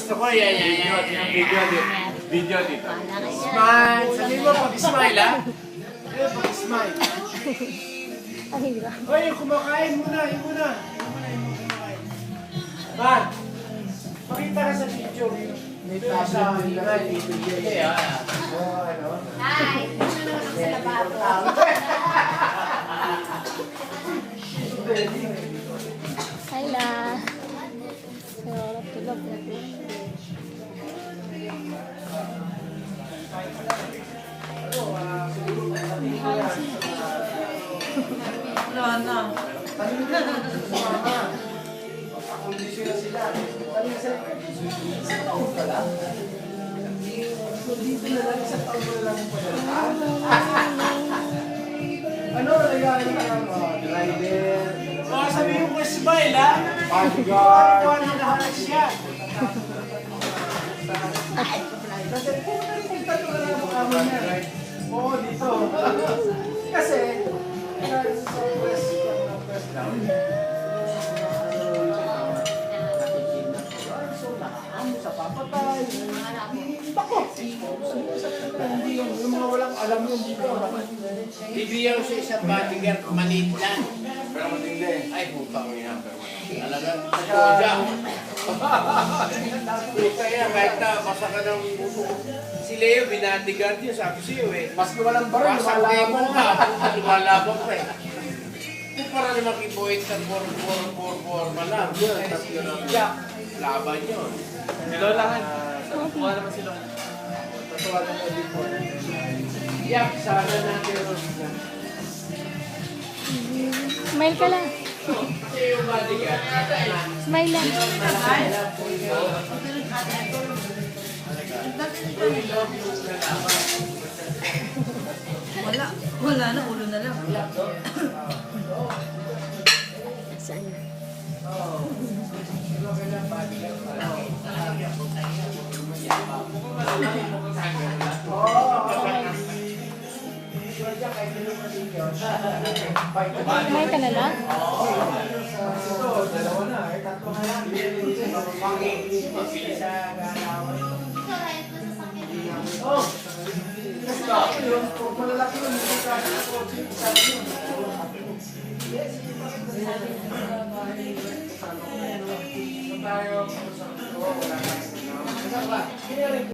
Gusto ko yan. Video dito. Smile. Sabihin mo pag-smile, ha? Pag-smile. Ay, hirap. Hoy, yung kumakain muna. Yung kumakain. Man, pakita ka sa video. May sa hinay. Hi! Dito na naman sa lababo. Hi, La. Sarap tulog na po. Wala na. Kondisyon na sila. Sa taon ka lang. Dito na lang, sa taon mo na lang yung padala. Ano, nalagay ka ng driver? Sabihin mo ko smile, ha? Bodyguard. Paano lahat siya? Kasi, pumunta ko na lang kami niya. Oo, dito. Kasi, sa press down, sa papatay. Bako! Hindi yung mga walang alam yun dito. Bibigyan ko sa isang bodyguard, maliit lang. Pero matindi. Ay, puta ko yan. Talagang soja. Kaya kahit na basa ka ng uso. Si Leo, binadyguard yun, sabi sa'yo eh. Maski walang baril, Basang lumalabang mo ka, lumalabang ka eh. Kung para naman kibuhin sa 4-4-4 lang. Jack, laban yun. Hello lang. Kuha naman sila. Tatuwa ng edit po. Yak, sana natin Rosna. Smile ka lang. Kasi yung bodyguard, Smile lang. Wala na, ulo na lang. Saan? Smile ka na lang? Dalawa na, tatlo na lang. Oh! Kung malalaki yun, hindi ka tayo.